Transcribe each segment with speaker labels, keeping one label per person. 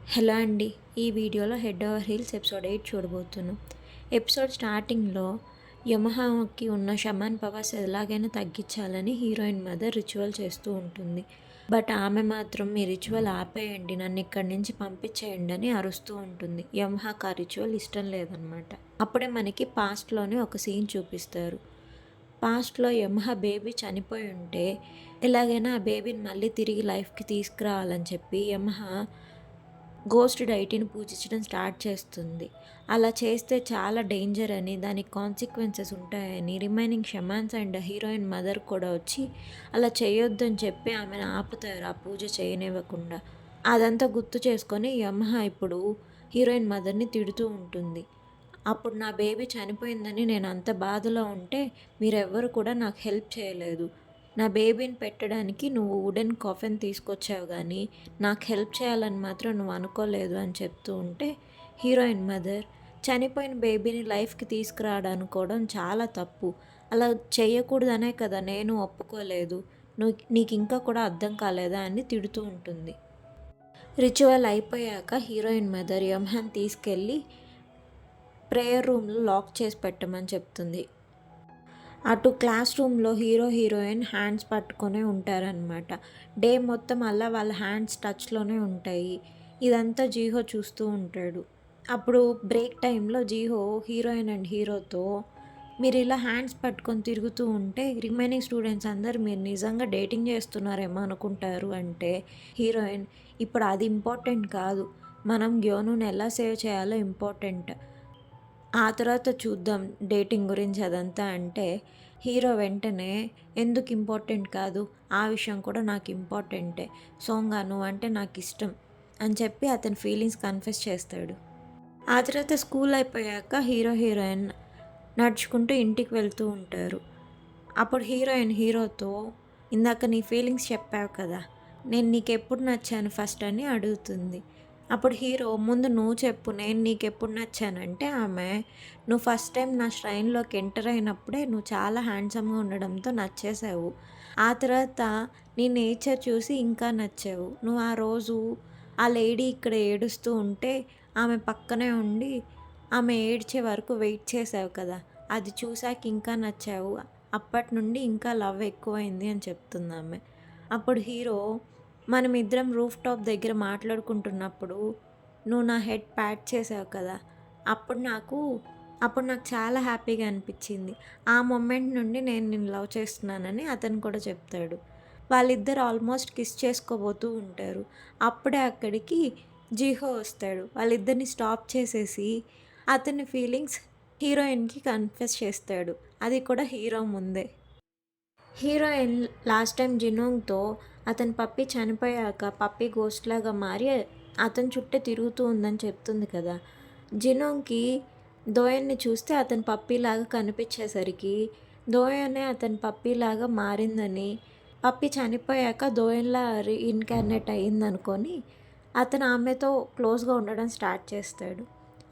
Speaker 1: Hello అండి. ఈ వీడియోలో 'హెడ్ ఓవర్ హీల్స్' ఎపిసోడ్ 8 చూడబోతున్నాం. ఎపిసోడ్ స్టార్టింగ్‌లో యమహాకి ఉన్న షమాన్ పవర్స్ ఎలాగైనా తగ్గించాలని హీరోయిన్ మదర్ రిచువల్ చేస్తూ ఉంటుంది. బట్ ఆమె మాత్రం "మీ రిచువల్ ఆపేయండి, నన్ను ఇక్కడి నుంచి పంపించేయండి" అని అరుస్తూ ఉంటుంది. యమహాకి ఆ రిచువల్ ఇష్టం లేదనమాట. అప్పుడే మనకి పాస్ట్‌లోనే ఒక సీన్ చూపిస్తారు. పాస్ట్‌లో యమహా బేబీ చనిపోయి ఉంటే ఎలాగైనా ఆ బేబీని మళ్ళీ తిరిగి లైఫ్‌కి తీసుకురావాలని చెప్పి యమహా గోస్ట్ డైటీని పూజించడం స్టార్ట్ చేస్తుంది. అలా చేస్తే చాలా డేంజర్ అని, దానికి కాన్సిక్వెన్సెస్ ఉంటాయని రిమైనింగ్ షమాన్స్ అండ్ హీరోయిన్ మదర్ కూడా వచ్చి అలా చేయొద్దని చెప్పి ఆమెను ఆపుతారు, ఆ పూజ చేయనివ్వకుండా. అదంతా గుర్తు చేసుకొని యమహా ఇప్పుడు హీరోయిన్ మదర్ని తిడుతూ ఉంటుంది. అప్పుడు నా బేబీ చనిపోయిందని నేను అంత బాధలో ఉంటే మీరెవ్వరు కూడా నాకు హెల్ప్ చేయలేదు. నా బేబీని పెట్టడానికి నువ్వు వుడెన్ కాఫిన్ తీసుకొచ్చావు కానీ నాకు హెల్ప్ చేయాలని మాత్రం నువ్వు అనుకోలేదు అని చెప్తూ ఉంటే హీరోయిన్ మదర్ చనిపోయిన బేబీని లైఫ్కి తీసుకురావడానుకోవడం చాలా తప్పు. అలా చేయకూడదనే కదా నేను ఒప్పుకోలేదు. నీకు ఇంకా కూడా అర్థం కాలేదా అని తిడుతూ ఉంటుంది. రిచువల్ అయిపోయాక హీరోయిన్ మదర్ యమ్హాన్ తీసుకెళ్ళి ప్రేయర్ రూమ్లో లాక్ చేసి పెట్టమని చెప్తుంది. అటు క్లాస్ రూమ్లో హీరో హీరోయిన్ హ్యాండ్స్ పట్టుకొనే ఉంటారనమాట. డే మొత్తం అలా వాళ్ళ హ్యాండ్స్ టచ్లోనే ఉంటాయి. ఇదంతా జీహో చూస్తూ ఉంటాడు. అప్పుడు బ్రేక్ టైంలో జీహో హీరోయిన్ అండ్ హీరోతో మీరు ఇలా హ్యాండ్స్ పట్టుకొని తిరుగుతూ ఉంటే రిమైనింగ్ స్టూడెంట్స్ అందరు మీరు నిజంగా డేటింగ్ చేస్తున్నారేమో అనుకుంటారు అంటే హీరోయిన్ ఇప్పుడు అది ఇంపార్టెంట్ కాదు, మనం గ్యోనుని ఎలా సేవ్ చేయాలో ఇంపార్టెంట్, ఆ తర్వాత చూద్దాం డేటింగ్ గురించి అదంతా అంటే హీరో వెంటనే ఎందుకు ఇంపార్టెంట్ కాదు, ఆ విషయం కూడా నాకు ఇంపార్టెంటే, సోంగా నువ్వంటే నాకు ఇష్టం అని చెప్పి అతని ఫీలింగ్స్ కన్ఫెస్ చేస్తాడు. ఆ తర్వాత స్కూల్ అయిపోయాక హీరో హీరోయిన్ నడుచుకుంటూ ఇంటికి వెళ్తూ ఉంటారు. అప్పుడు హీరోయిన్ హీరోతో ఇందాక నీ ఫీలింగ్స్ చెప్పావు కదా, నేను నీకెప్పుడు నచ్చాను ఫస్ట్ అని అడుగుతుంది. అప్పుడు హీరో ముందు నువ్వు చెప్పు, నేను నీకెప్పుడు నచ్చానంటే ఆమె నువ్వు ఫస్ట్ టైం నా ష్రైన్లోకి ఎంటర్ అయినప్పుడే నువ్వు చాలా హ్యాండ్సమ్గా ఉండడంతో నచ్చేసావు, ఆ తర్వాత నీ నేచర్ చూసి ఇంకా నచ్చావు, నువ్వు ఆ రోజు ఆ లేడీ ఇక్కడ ఏడుస్తూ ఉంటే ఆమె పక్కనే ఉండి ఆమె ఏడ్చే వరకు వెయిట్ చేసావు కదా, అది చూసాక ఇంకా నచ్చావు, అప్పటి నుండి ఇంకా లవ్ ఎక్కువైంది అని చెప్తుంది ఆమె. అప్పుడు హీరో మనమిద్దరం రూఫ్ టాప్ దగ్గర మాట్లాడుకుంటున్నప్పుడు నువ్వు నా హెడ్ ప్యాట్ చేసావు కదా, అప్పుడు నాకు అప్పుడు నాకు చాలా హ్యాపీగా అనిపించింది, ఆ మొమెంట్ నుండి నేను నిన్ను లవ్ చేస్తున్నానని అతను కూడా చెప్తాడు. వాళ్ళిద్దరు ఆల్మోస్ట్ కిస్ చేసుకోబోతూ ఉంటారు. అప్పుడే అక్కడికి జీహో వస్తాడు. వాళ్ళిద్దరిని స్టాప్ చేసేసి అతని ఫీలింగ్స్ హీరోయిన్కి కన్ఫెస్ చేస్తాడు, అది కూడా హీరో ముందే. హీరోయిన్ లాస్ట్ టైం జినోంగ్తో అతని పప్పి చనిపోయాక పప్పి గోస్ట్ లాగా మారి అతని చుట్టే తిరుగుతూ ఉందని చెప్తుంది కదా. జినోంగ్కి దోయన్ని చూస్తే అతని పప్పీలాగా కనిపించేసరికి దోయనే అతని పప్పీలాగా మారిందని, పప్పి చనిపోయాక దోయన్లా రీఇన్కార్నేట్ అయ్యిందనుకొని అతను ఆమెతో క్లోజ్గా ఉండడం స్టార్ట్ చేస్తాడు.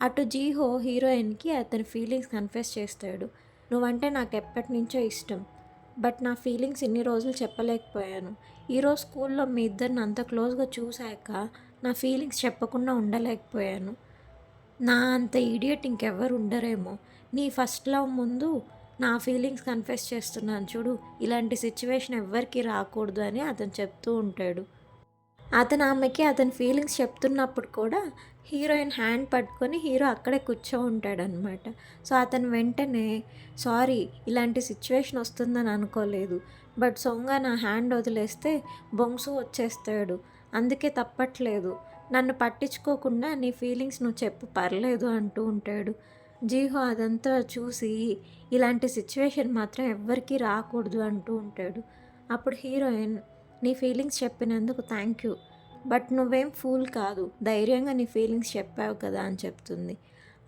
Speaker 1: అటు జీహో హీరోయిన్కి అతని ఫీలింగ్స్ కన్ఫెస్ చేస్తాడు. నువ్వంటే నాకు ఎప్పటి నుంచో ఇష్టం, బట్ నా ఫీలింగ్స్ ఇన్ని రోజులు చెప్పలేకపోయాను. ఈరోజు స్కూల్లో మీ ఇద్దరిని అంత క్లోజ్గా చూశాక నా ఫీలింగ్స్ చెప్పకుండా ఉండలేకపోయాను. నా అంత ఈడియట్ ఇంకెవ్వరు ఉండరేమో. నీ ఫస్ట్ లవ్ ముందు నా ఫీలింగ్స్ కన్ఫెస్ చేస్తున్నాను చూడు, ఇలాంటి సిచ్యువేషన్ ఎవ్వరికీ రాకూడదు అని అతను చెప్తూ ఉంటాడు. అతను ఆమెకి అతని ఫీలింగ్స్ చెప్తున్నప్పుడు కూడా హీరోయిన్ హ్యాండ్ పట్టుకొని హీరో అక్కడే కూర్చో ఉంటాడనమాట. సో అతను వెంటనే సారీ, ఇలాంటి సిచ్యువేషన్ వస్తుందని అనుకోలేదు, బట్ సొంగ నా హ్యాండ్ వదిలేస్తే బొంసు వచ్చేస్తాడు, అందుకే తప్పట్లేదు, నన్ను పట్టించుకోకుండా నీ ఫీలింగ్స్ నువ్వు చెప్పు పర్లేదు అంటూ ఉంటాడు. జీహో అదంతా చూసి ఇలాంటి సిచ్యువేషన్ మాత్రం ఎవ్వరికీ రాకూడదు అంటూ ఉంటాడు. అప్పుడు హీరోయిన్ నీ ఫీలింగ్స్ చెప్పినందుకు థ్యాంక్ యూ, బట్ నువ్వేం ఫూల్ కాదు, ధైర్యంగా నీ ఫీలింగ్స్ చెప్పావు కదా అని చెప్తుంది.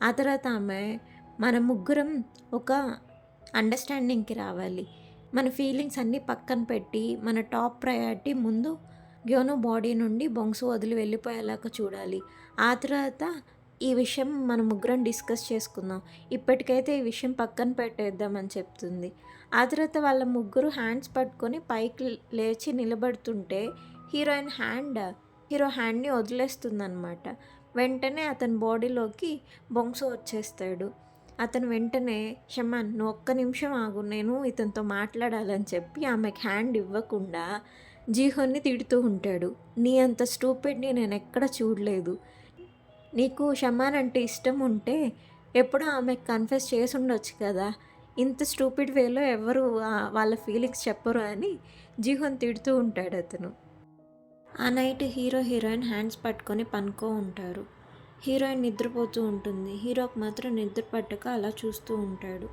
Speaker 1: ఆ తర్వాత ఆమె మన ముగ్గురం ఒక అండర్స్టాండింగ్కి రావాలి, మన ఫీలింగ్స్ అన్నీ పక్కన పెట్టి మన టాప్ ప్రయారిటీ ముందు గ్యోను బాడీ నుండి బొంగ్సు వదిలి వెళ్ళిపోయేలాగా చూడాలి, ఆ తర్వాత ఈ విషయం మన ముగ్గురం డిస్కస్ చేసుకుందాం, ఇప్పటికైతే ఈ విషయం పక్కన పెట్టేద్దామని చెప్తుంది. ఆ తర్వాత వాళ్ళ ముగ్గురు హ్యాండ్స్ పట్టుకొని పైకి లేచి నిలబడుతుంటే హీరోయిన్ హ్యాండ్ హీరో హ్యాండ్ని వదిలేస్తుందనమాట. వెంటనే అతని బాడీలోకి బొంగ్సు వచ్చేస్తాడు. అతను వెంటనే షమాన్ నువ్వు ఒక్క నిమిషం ఆగు, నేను ఇతనితో మాట్లాడాలని చెప్పి ఆమెకి హ్యాండ్ ఇవ్వకుండా జీహోన్ని తిడుతూ ఉంటాడు. నీ అంత స్టూపిడ్ని నేను ఎక్కడ చూడలేదు. నీకు షమాన్ అంటే ఇష్టం ఉంటే ఎప్పుడో ఆమెకు కన్ఫెస్ చేసి ఉండొచ్చు కదా, ఇంత స్టూపిడ్ వేలో ఎవరు వాళ్ళ ఫీలింగ్స్ చెప్పరు అని జీహోన్ తిడుతూ ఉంటాడు అతను. ఆ నైట్ హీరో హీరోయిన్ హ్యాండ్స్ పట్టుకొని పనుకో ఉంటారు. హీరోయిన్ నిద్రపోతూ ఉంటుంది. హీరోకి మాత్రం నిద్ర పట్టక అలా చూస్తూ ఉంటాడు.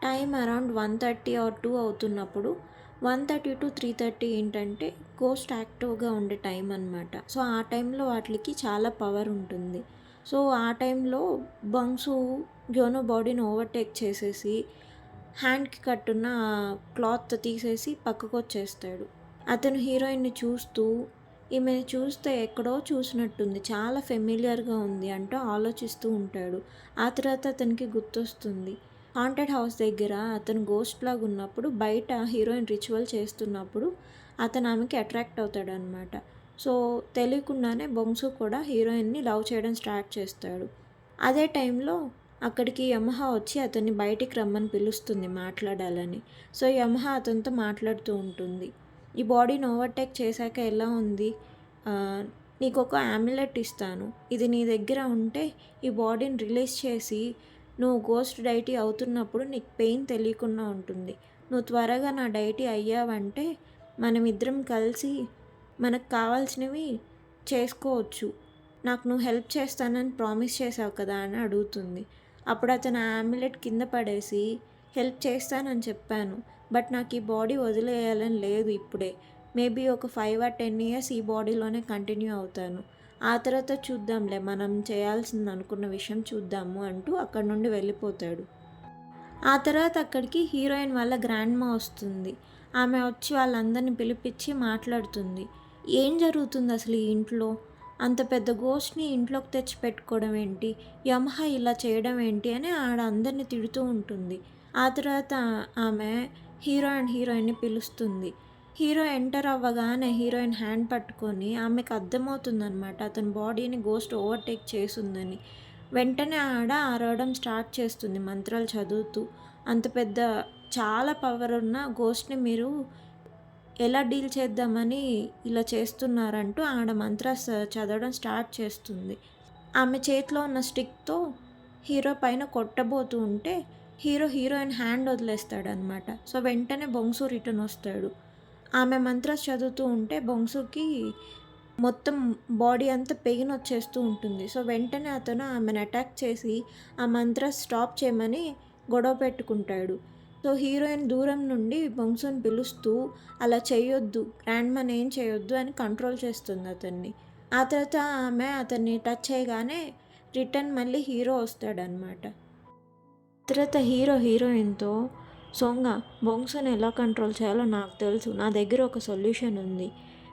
Speaker 1: టైం అరౌండ్ 1:30 ఆర్ 2 అవుతున్నప్పుడు 1:30 to 3:30 ఏంటంటే గోస్ట్ యాక్టివ్గా ఉండే టైం అనమాట. సో ఆ టైంలో వాటికి చాలా పవర్ ఉంటుంది. సో ఆ టైంలో బంగ్సు యోనో బాడీని ఓవర్టేక్ చేసేసి హ్యాండ్కి కట్టున్న క్లాత్ తీసేసి పక్కకు వచ్చేస్తాడు. అతను హీరోయిన్ని చూస్తూ ఈమెను చూస్తే ఎక్కడో చూసినట్టుంది, చాలా ఫెమిలియర్గా ఉంది అంటూ ఆలోచిస్తూ ఉంటాడు. ఆ తర్వాత అతనికి గుర్తొస్తుంది, హాంటెడ్ హౌస్ దగ్గర అతను గోస్ట్ లాగా ఉన్నప్పుడు బయట హీరోయిన్ రిచువల్ చేస్తున్నప్పుడు అతను ఆమెకి అట్రాక్ట్ అవుతాడనమాట. సో తెలియకుండానే బొంగ్సు కూడా హీరోయిన్ని లవ్ చేయడం స్టార్ట్ చేస్తాడు. అదే టైంలో అక్కడికి యమహా వచ్చి అతన్ని బయటికి రమ్మని పిలుస్తుంది మాట్లాడాలని. సో యమహా అతనితో మాట్లాడుతూ ఉంటుంది. ఈ బాడీని ఓవర్టేక్ చేశాక ఎలా ఉంది, నీకు ఒక ఆమ్యులెట్ ఇస్తాను, ఇది నీ దగ్గర ఉంటే ఈ బాడీని రిలీజ్ చేసి నువ్వు గోస్ట్ డైటీ అవుతున్నప్పుడు నీకు పెయిన్ తెలియకుండా ఉంటుంది. నువ్వు త్వరగా నా డైటీ అయ్యావంటే మనమిద్దరం కలిసి మనకు కావాల్సినవి చేసుకోవచ్చు. నాకు నువ్వు హెల్ప్ చేస్తానని ప్రామిస్ చేసావు కదా అని అడుగుతుంది. అప్పుడు అతను ఆమ్యులెట్ కింద పడేసి హెల్ప్ చేస్తానని చెప్పాను, బట్ నాకు ఈ బాడీ వదిలేయాలని లేదు ఇప్పుడే. మేబీ ఒక 5 or 10 years ఈ బాడీలోనే కంటిన్యూ అవుతాను. ఆ తర్వాత చూద్దాంలే, మనం చేయాల్సింది అనుకున్న విషయం చూద్దాము అంటూ అక్కడి నుండి వెళ్ళిపోతాడు. ఆ తర్వాత అక్కడికి హీరోయిన్ వాళ్ళ గ్రాండ్ మా వస్తుంది. ఆమె వచ్చి వాళ్ళందరినీ పిలిపించి మాట్లాడుతుంది. ఏం జరుగుతుంది అసలు ఈ ఇంట్లో, అంత పెద్ద గోస్ట్ని ఇంట్లోకి తెచ్చి పెట్టుకోవడం ఏంటి, యమహా ఇలా చేయడం ఏంటి అని ఆడ అందరినీ తిడుతూ ఉంటుంది. ఆ తర్వాత ఆమె హీరో అండ్ హీరోయిన్ని పిలుస్తుంది. హీరో ఎంటర్ అవ్వగానే హీరోయిన్ హ్యాండ్ పట్టుకొని ఆమెకు అర్థమవుతుందనమాట అతని బాడీని గోస్ట్ ఓవర్టేక్ చేస్తుందని. వెంటనే ఆడ అరవడం స్టార్ట్ చేస్తుంది మంత్రాలు చదువుతూ. అంత పెద్ద చాలా పవర్ ఉన్న గోస్ట్ని మీరు ఎలా డీల్ చేద్దామని ఇలా చేస్తున్నారంటూ ఆడ మంత్రాస్ చదవడం స్టార్ట్ చేస్తుంది. ఆమె చేతిలో ఉన్న స్టిక్తో హీరో పైన కొట్టబోతూ ఉంటే హీరోయిన్ హ్యాండ్ వదిలేస్తాడనమాట. సో వెంటనే బొంగ్సు రిటర్న్ వస్తాడు. ఆమె మంత్రాస్ చదువుతూ ఉంటే బొంగ్సుకి మొత్తం బాడీ అంతా పెయిన్ వచ్చేస్తూ ఉంటుంది. సో వెంటనే అతను ఆమెను అటాక్ చేసి ఆ మంత్రాస్ స్టాప్ చేయమని గొడవ పెట్టుకుంటాడు. సో హీరోయిన్ దూరం నుండి బొంగ్సుని పిలుస్తూ అలా చేయొద్దు, గ్రాండ్ మ్యాన్ ఏం చేయొద్దు అని కంట్రోల్ చేస్తుంది అతన్ని. ఆ తర్వాత ఆమె అతన్ని టచ్ చేయగానే రిటర్న్ మళ్ళీ హీరో వస్తాడనమాట. తర్వాత హీరోయిన్తో సొంగ బొంగ్సుని ఎలా కంట్రోల్ చేయాలో నాకు తెలుసు, నా దగ్గర ఒక సొల్యూషన్ ఉంది.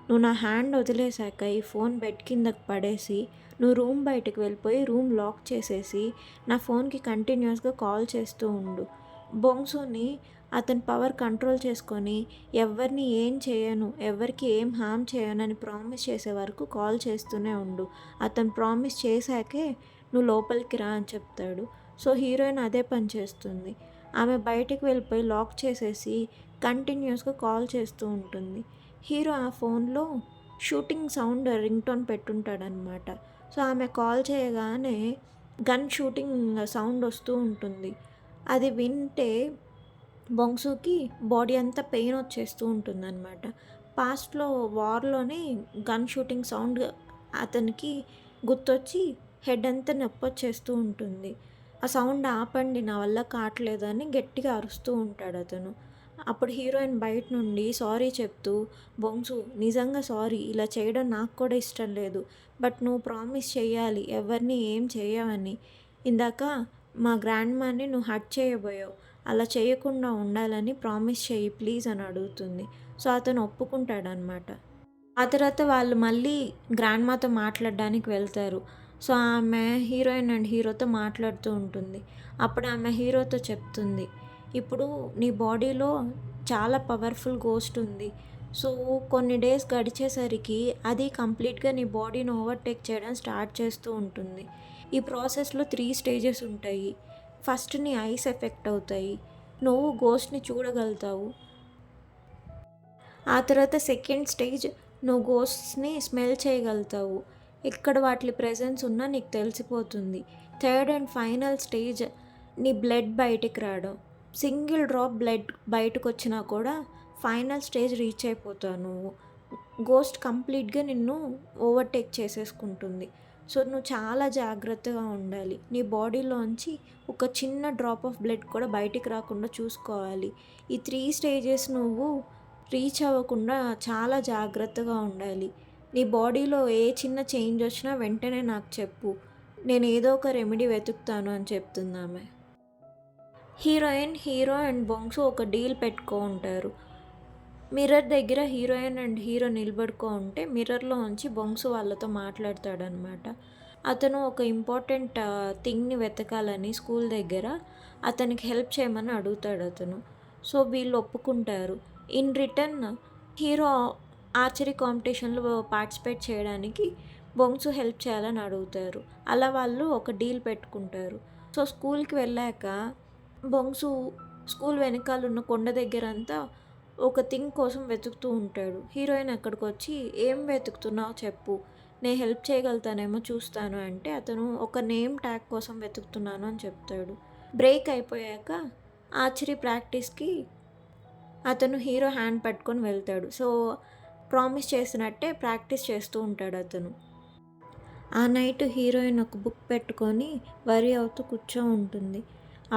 Speaker 1: నువ్వు నా హ్యాండ్ వదిలేశాక ఈ ఫోన్ బెడ్ కిందకి పడేసి నువ్వు రూమ్ బయటకు వెళ్ళిపోయి రూమ్ లాక్ చేసేసి నా ఫోన్కి కంటిన్యూస్గా కాల్ చేస్తూ ఉండు. బొంగ్సుని అతని పవర్ కంట్రోల్ చేసుకొని ఎవరిని ఏం చేయను, ఎవరికి ఏం హామ్ చేయను అని ప్రామిస్ చేసే వరకు కాల్ చేస్తూనే ఉండు. అతను ప్రామిస్ చేశాకే నువ్వు లోపలికి రా అని చెప్తాడు. సో హీరోయిన్ అదే పని చేస్తుంది. ఆమె బయటికి వెళ్ళిపోయి లాక్ చేసేసి కంటిన్యూస్గా కాల్ చేస్తూ ఉంటుంది. హీరో ఆ ఫోన్లో షూటింగ్ సౌండ్ రింగ్ టోన్ పెట్టుంటాడనమాట. సో ఆమె కాల్ చేయగానే గన్ షూటింగ్ సౌండ్ వస్తూ ఉంటుంది. అది వింటే బొంగ్సుకి బాడీ అంతా పెయిన్ వచ్చేస్తూ ఉంటుందన్నమాట. పాస్ట్లో వార్లోనే గన్ షూటింగ్ సౌండ్ అతనికి గుర్తొచ్చి హెడ్ అంతా నొప్పి వచ్చేస్తూ ఉంటుంది. ఆ సౌండ్ ఆపండి, నా వల్ల కావట్లేదు అని గట్టిగా అరుస్తూ ఉంటాడు అతను. అప్పుడు హీరోయిన్ బయట నుండి సారీ చెప్తూ, బొంగ్సు నిజంగా సారీ, ఇలా చేయడం నాకు కూడా ఇష్టం లేదు, బట్ నువ్వు ప్రామిస్ చేయాలి ఎవరిని ఏం చేయవని. ఇందాక మా గ్రాండ్ మ్యాన్ని నువ్వు హర్ట్ చేయబోయావు, అలా చేయకుండా ఉండాలని ప్రామిస్ చేయి ప్లీజ్ అని అడుగుతుంది. సో అతను ఒప్పుకుంటాడనమాట. ఆ తర్వాత వాళ్ళు మళ్ళీ గ్రాండ్ మాతో మాట్లాడడానికి వెళ్తారు. సో ఆమె హీరోయిన్ అండ్ హీరోతో మాట్లాడుతూ ఉంటుంది. అప్పుడు ఆమె హీరోతో చెప్తుంది, ఇప్పుడు నీ బాడీలో చాలా పవర్ఫుల్ గోస్ట్ ఉంది, సో కొన్ని డేస్ గడిచేసరికి అది కంప్లీట్గా నీ బాడీని ఓవర్టేక్ చేయడం స్టార్ట్ చేస్తూ ఉంటుంది. ఈ ప్రాసెస్లో 3 స్టేజెస్ ఉంటాయి. ఫస్ట్ నీ ఐస్ ఎఫెక్ట్ అవుతాయి, నువ్వు గోస్ట్ని చూడగలుగుతావు. ఆ తర్వాత సెకండ్ స్టేజ్, నువ్వు గోస్ట్స్ని స్మెల్ చేయగలుగుతావు, ఎక్కడ వాటి ప్రెజెన్స్ ఉన్నా నీకు తెలిసిపోతుంది. థర్డ్ అండ్ ఫైనల్ స్టేజ్, నీ బ్లడ్ బయటికి రావడం. సింగిల్ డ్రాప్ బ్లడ్ బయటకు వచ్చినా కూడా ఫైనల్ స్టేజ్ రీచ్ అయిపోతావు నువ్వు. గోస్ట్ కంప్లీట్గా నిన్ను ఓవర్టేక్ చేసేసుకుంటుంది. సో నువ్వు చాలా జాగ్రత్తగా ఉండాలి. నీ బాడీలోంచి ఒక చిన్న డ్రాప్ ఆఫ్ బ్లడ్ కూడా బయటికి రాకుండా చూసుకోవాలి. ఈ 3 స్టేజెస్ నువ్వు రీచ్ అవ్వకుండా చాలా జాగ్రత్తగా ఉండాలి. నీ బాడీలో ఏ చిన్న చేంజ్ వచ్చినా వెంటనే నాకు చెప్పు, నేను ఏదో ఒక రెమెడీ వెతుకుతాను అని చెప్తుందామె. హీరోయిన్, హీరో అండ్ బొంగ్సు ఒక డీల్ పెట్టుకో ఉంటారు. మిర్రర్ దగ్గర హీరోయిన్ అండ్ హీరో నిలబడుకో ఉంటే మిర్రర్లో ఉంచి బొంగ్సు వాళ్ళతో మాట్లాడతాడనమాట. అతను ఒక ఇంపార్టెంట్ థింగ్ని వెతకాలని స్కూల్ దగ్గర అతనికి హెల్ప్ చేయమని అడుగుతాడు అతను. సో వీళ్ళు ఒప్పుకుంటారు. ఇన్ రిటర్న్ హీరో ఆర్చరీ కాంపిటీషన్లో పార్టిసిపేట్ చేయడానికి బొంగ్సు హెల్ప్ చేయాలని అడుగుతారు. అలా వాళ్ళు ఒక డీల్ పెట్టుకుంటారు. సో స్కూల్కి వెళ్ళాక బొంగ్సు స్కూల్ వెనకాల ఉన్న కొండ దగ్గర అంతా ఒక థింగ్ కోసం వెతుకుతూ ఉంటాడు. హీరోయిన్ అక్కడికి వచ్చి, ఏం వెతుకుతున్నావు చెప్పు, నేను హెల్ప్ చేయగలుగుతానేమో చూస్తాను అంటే అతను ఒక నేమ్ ట్యాగ్ కోసం వెతుకుతున్నాను అని చెప్తాడు. బ్రేక్ అయిపోయాక ఆర్చరీ ప్రాక్టీస్కి అతను హీరో హ్యాండ్ పట్టుకొని వెళ్తాడు. సో ప్రామిస్ చేసినట్టే ప్రాక్టీస్ చేస్తూ ఉంటాడు అతను. ఆ నైట్ హీరోయిన్ ఒక బుక్ పెట్టుకొని వరి అవుతూ కూర్చో ఉంటుంది.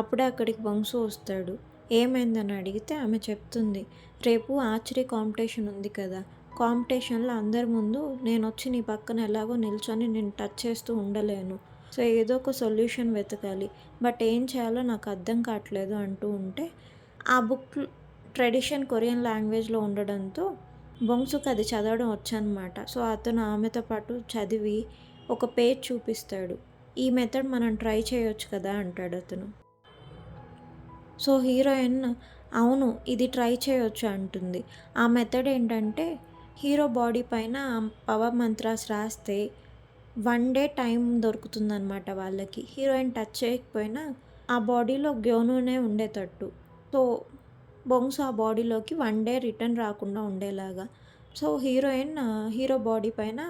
Speaker 1: అప్పుడే అక్కడికి బొంగ్సు వస్తాడు. ఏమైందని అడిగితే ఆమె చెప్తుంది, రేపు ఆర్చరీ కాంపిటీషన్ ఉంది కదా, కాంపిటీషన్లో అందరి ముందు నేను వచ్చి నీ పక్కన ఎలాగో నిల్చొని నేను టచ్ చేస్తూ ఉండలేను. సో ఏదో ఒక సొల్యూషన్ వెతకాలి, బట్ ఏం చేయాలో నాకు అర్థం కావట్లేదు అంటూ ఉంటే, ఆ బుక్ ట్రెడిషన్ కొరియన్ లాంగ్వేజ్లో ఉండడంతో బొంగ్సుకు అది చదవడం వచ్చనమాట. సో అతను ఆమెతో పాటు చదివి ఒక పేజ్ చూపిస్తాడు. ఈ మెథడ్ మనం ట్రై చేయొచ్చు కదా అంటాడు అతను. సో హీరోయిన్ అవును ఇది ట్రై చేయొచ్చు అంటుంది. ఆ మెథడ్ ఏంటంటే హీరో బాడీ పైన పవర్ మంత్రాస్ రాస్తే 1 డే టైం దొరుకుతుందనమాట వాళ్ళకి. హీరోయిన్ టచ్ చేయకపోయినా ఆ బాడీలో గ్యోనునే ఉండేటట్టు. సో బొంగ్స్ ఆ బాడీలోకి 1 డే రిటర్న్ రాకుండా ఉండేలాగా. సో హీరోయిన్ హీరో బాడీ పైన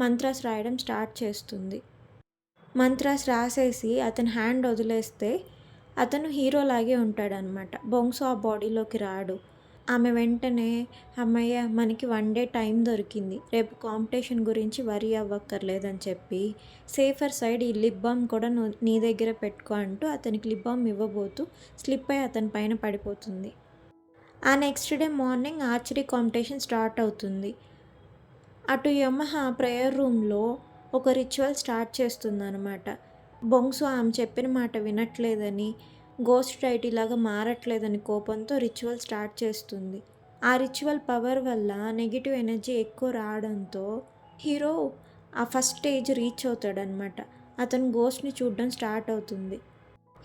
Speaker 1: మంత్రాస్ రాయడం స్టార్ట్ చేస్తుంది. మంత్రాస్ రాసేసి అతని హ్యాండ్ వదిలేస్తే అతను హీరోలాగే ఉంటాడనమాట. బొంగ్సు ఆ బాడీలోకి రాడు. ఆమె వెంటనే అమ్మయ్య మనకి 1 డే టైం దొరికింది, రేపు కాంపిటీషన్ గురించి వరీ అవ్వక్కర్లేదని చెప్పి సేఫర్ సైడ్ ఈ లిప్ బామ్ కూడా నీ దగ్గర పెట్టుకో అంటూ అతనికి లిప్ బామ్ ఇవ్వబోతూ స్లిప్ అయి అతని పైన పడిపోతుంది. ఆ next day morning archery competition start అవుతుంది. అటు యమహ ప్రేయర్ రూమ్లో ఒక రిచువల్ స్టార్ట్ చేస్తుందన్నమాట. బొంగ్సు ఆమె చెప్పిన మాట వినట్లేదని, గోస్ట్ డైటీలాగా మారట్లేదని కోపంతో రిచువల్ స్టార్ట్ చేస్తుంది. ఆ రిచువల్ పవర్ వల్ల నెగిటివ్ ఎనర్జీ ఎక్కువ రావడంతో హీరో ఆ ఫస్ట్ స్టేజ్ రీచ్ అవుతాడనమాట. అతను గోస్ట్ని చూడడం స్టార్ట్ అవుతుంది.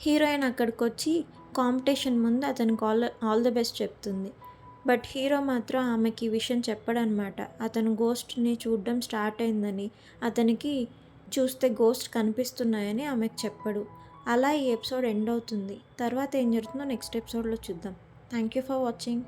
Speaker 1: హీరోయిన్ అక్కడికి వచ్చి కాంపిటీషన్ ముందు అతనికి ఆల్ ద బెస్ట్ చెప్తుంది. బట్ హీరో మాత్రం ఆమెకి ఈ విషయం చెప్పడనమాట. అతను గోస్ట్ని చూడడం స్టార్ట్ అయిందని, అతనికి చూస్తే గోస్ట్ కనిపిస్తున్నాయని ఆమెకు చెప్పడు. అలా ఈ ఎపిసోడ్ ఎండ్ అవుతుంది. తర్వాత ఏం జరుగుతుందో నెక్స్ట్ ఎపిసోడ్లో చూద్దాం. Thank you for watching.